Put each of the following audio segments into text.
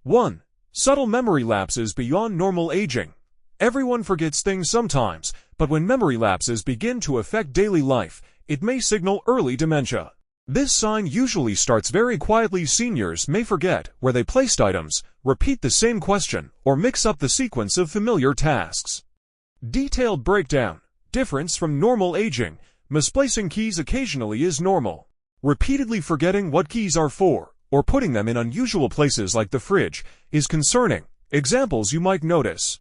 1. Subtle memory lapses beyond normal aging. Everyone forgets things sometimes, but when memory lapses begin to affect daily life, it may signal early dementia. This sign usually starts very quietly. Seniors may forget where they placed items, repeat the same question, or mix up the sequence of familiar tasks. Detailed breakdown. Difference from normal aging. Misplacing keys occasionally is normal. Repeatedly forgetting what keys are for, or putting them in unusual places like the fridge, is concerning. Examples you might notice: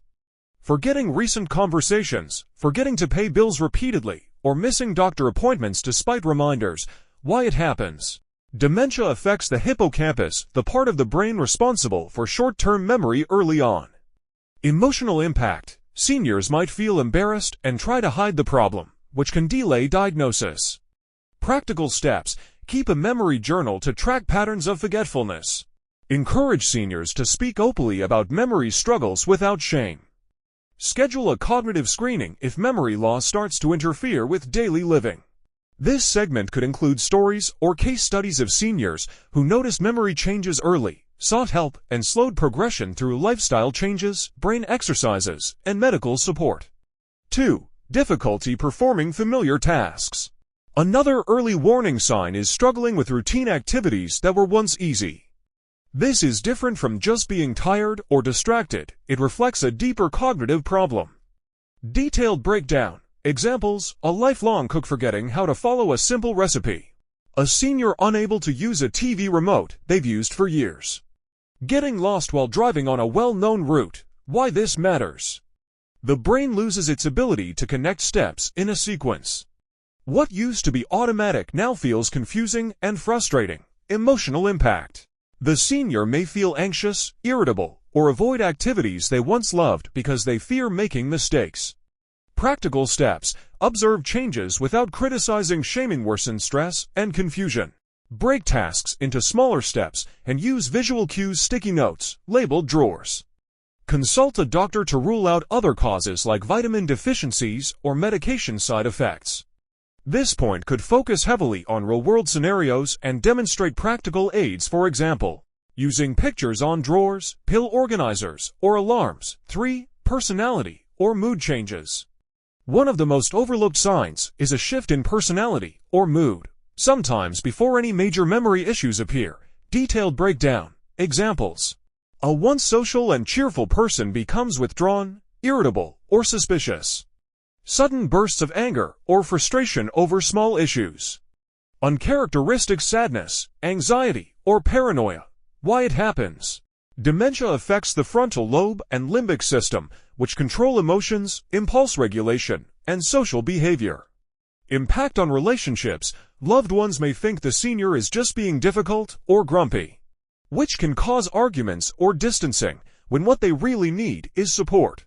forgetting recent conversations, forgetting to pay bills repeatedly, or missing doctor appointments despite reminders. Why it happens. Dementia affects the hippocampus, the part of the brain responsible for short-term memory early on. Emotional impact. Seniors might feel embarrassed and try to hide the problem, which can delay diagnosis. Practical steps. Keep a memory journal to track patterns of forgetfulness. Encourage seniors to speak openly about memory struggles without shame. Schedule a cognitive screening if memory loss starts to interfere with daily living. This segment could include stories or case studies of seniors who noticed memory changes early, sought help, and slowed progression through lifestyle changes, brain exercises, and medical support. 2. Difficulty performing familiar tasks. Another early warning sign is struggling with routine activities that were once easy. This is different from just being tired or distracted. It reflects a deeper cognitive problem. Detailed breakdown. Examples: a lifelong cook forgetting how to follow a simple recipe. A senior unable to use a TV remote they've used for years. Getting lost while driving on a well-known route. Why this matters. The brain loses its ability to connect steps in a sequence. What used to be automatic now feels confusing and frustrating. Emotional impact. The senior may feel anxious, irritable, or avoid activities they once loved because they fear making mistakes. Practical steps. Observe changes without criticizing. Shaming worsens stress and confusion. Break tasks into smaller steps and use visual cues. Sticky notes, labeled drawers. Consult a doctor to rule out other causes like vitamin deficiencies or medication side effects. This point could focus heavily on real-world scenarios and demonstrate practical aids, for example, using pictures on drawers, pill organizers, or alarms. 3. Personality or mood changes. One of the most overlooked signs is a shift in personality or mood, sometimes before any major memory issues appear. Detailed breakdown. Examples: a once social and cheerful person becomes withdrawn, irritable, or suspicious. Sudden bursts of anger or frustration over small issues. Uncharacteristic sadness, anxiety, or paranoia. Why it happens. Dementia affects the frontal lobe and limbic system, which control emotions, impulse regulation, and social behavior. Impact on relationships. Loved ones may think the senior is just being difficult or grumpy, which can cause arguments or distancing, when what they really need is support.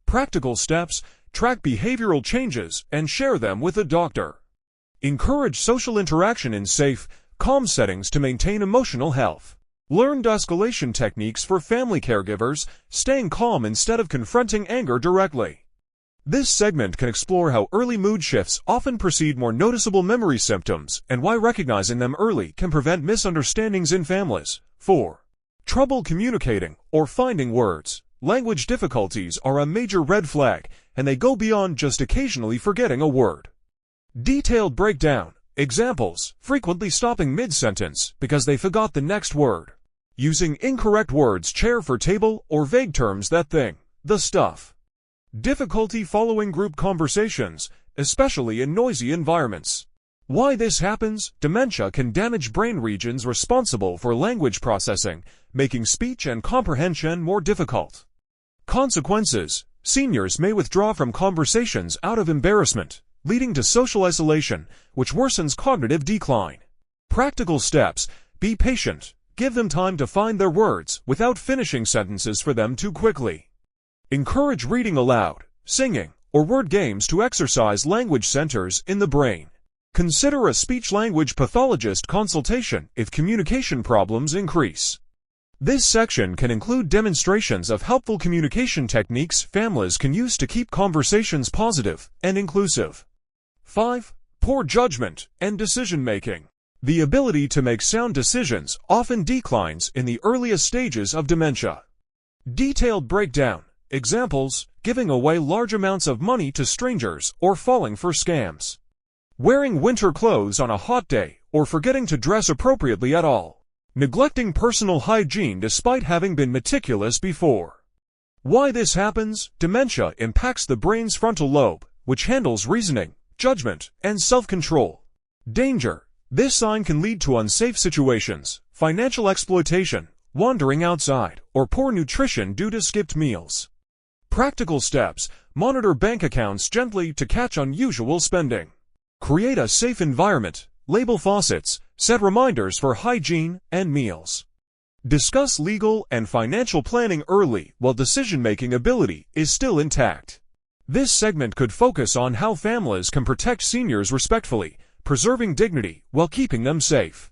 Practical steps. Track behavioral changes and share them with a doctor. Encourage social interaction in safe, calm settings to maintain emotional health. Learn de-escalation techniques for family caregivers, staying calm instead of confronting anger directly. This segment can explore how early mood shifts often precede more noticeable memory symptoms and why recognizing them early can prevent misunderstandings in families. 4. Trouble communicating or finding words. Language difficulties are a major red flag, and they go beyond just occasionally forgetting a word. Detailed breakdown. Examples: frequently stopping mid-sentence because they forgot the next word. Using incorrect words, chair for table, or vague terms, that thing, the stuff. Difficulty following group conversations, especially in noisy environments. Why this happens. Dementia can damage brain regions responsible for language processing, making speech and comprehension more difficult. Consequences. Seniors may withdraw from conversations out of embarrassment, leading to social isolation, which worsens cognitive decline. Practical steps. Be patient. Give them time to find their words without finishing sentences for them too quickly. Encourage reading aloud, singing, or word games to exercise language centers in the brain. Consider a speech-language pathologist consultation if communication problems increase. This section can include demonstrations of helpful communication techniques families can use to keep conversations positive and inclusive. 5. Poor judgment and decision-making. The ability to make sound decisions often declines in the earliest stages of dementia. Detailed breakdown. Examples: giving away large amounts of money to strangers or falling for scams. Wearing winter clothes on a hot day or forgetting to dress appropriately at all. Neglecting personal hygiene despite having been meticulous before. Why this happens? Dementia impacts the brain's frontal lobe, which handles reasoning, judgment, and self-control. Danger. This sign can lead to unsafe situations, financial exploitation, wandering outside, or poor nutrition due to skipped meals. Practical steps. Monitor bank accounts gently to catch unusual spending. Create a safe environment. Label faucets. Set reminders for hygiene and meals. Discuss legal and financial planning early while decision-making ability is still intact. This segment could focus on how families can protect seniors respectfully, preserving dignity while keeping them safe.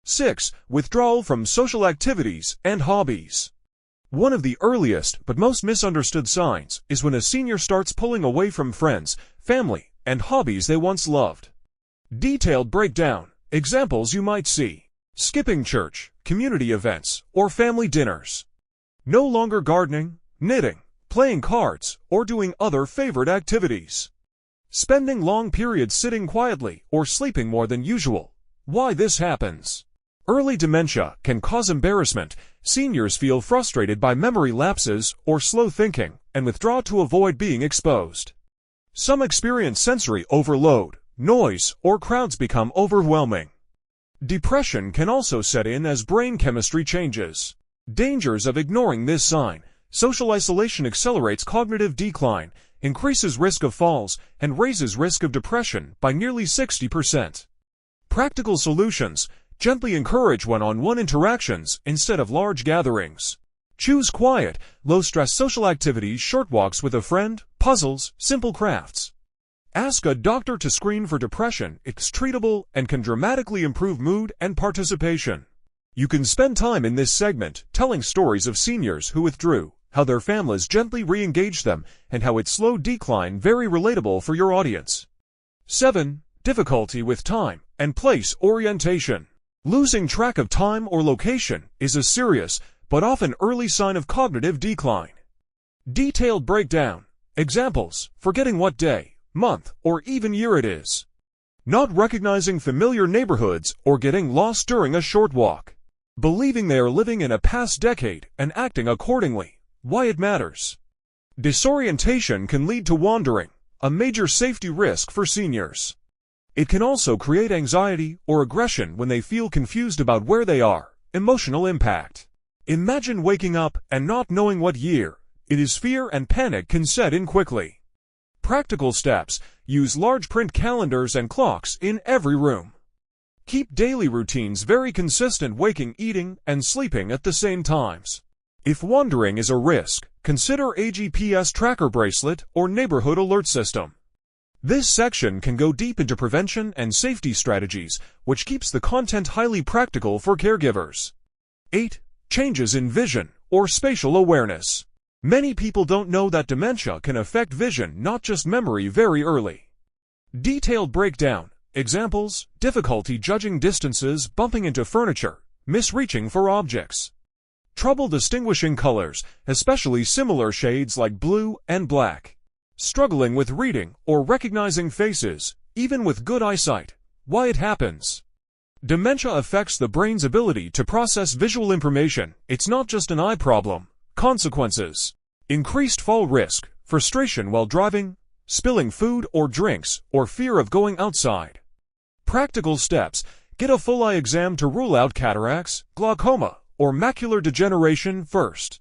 6. Withdrawal from social activities and hobbies. One of the earliest but most misunderstood signs is when a senior starts pulling away from friends, family, and hobbies they once loved. Detailed breakdown. Examples you might see: skipping church, community events, or family dinners. No longer gardening, knitting, playing cards, or doing other favorite activities. Spending long periods sitting quietly or sleeping more than usual. Why this happens? Early dementia can cause embarrassment. Seniors feel frustrated by memory lapses or slow thinking and withdraw to avoid being exposed. Some experience sensory overload, noise, or crowds become overwhelming. Depression can also set in as brain chemistry changes. Dangers of ignoring this sign. Social isolation accelerates cognitive decline, increases risk of falls, and raises risk of depression by nearly 60%. Practical solutions. Gently encourage one-on-one interactions instead of large gatherings. Choose quiet, low-stress social activities, short walks with a friend, puzzles, simple crafts. Ask a doctor to screen for depression. It's treatable and can dramatically improve mood and participation. You can spend time in this segment telling stories of seniors who withdrew, how their families gently re-engaged them, and how its slow decline very relatable for your audience. 7. Difficulty with time and place orientation. Losing track of time or location is a serious, but often early sign of cognitive decline. Detailed breakdown. Examples: forgetting what day, month, or even year it is. Not recognizing familiar neighborhoods or getting lost during a short walk. Believing they are living in a past decade and acting accordingly. Why it matters. Disorientation can lead to wandering, a major safety risk for seniors. It can also create anxiety or aggression when they feel confused about where they are. Emotional impact. Imagine waking up and not knowing what year it is. Fear and panic can set in quickly. Practical steps. Use large print calendars and clocks in every room. Keep daily routines very consistent, waking, eating, and sleeping at the same times. If wandering is a risk, consider a GPS tracker bracelet or neighborhood alert system. This section can go deep into prevention and safety strategies, which keeps the content highly practical for caregivers. 8. Changes in vision or spatial awareness. Many people don't know that dementia can affect vision, not just memory, very early. Detailed breakdown. Examples: difficulty judging distances, bumping into furniture, misreaching for objects. Trouble distinguishing colors, especially similar shades like blue and black. Struggling with reading or recognizing faces, even with good eyesight. Why it happens. Dementia affects the brain's ability to process visual information. It's not just an eye problem. Consequences: increased fall risk, frustration while driving, spilling food or drinks, or fear of going outside. Practical steps: get a full eye exam to rule out cataracts, glaucoma, or macular degeneration first.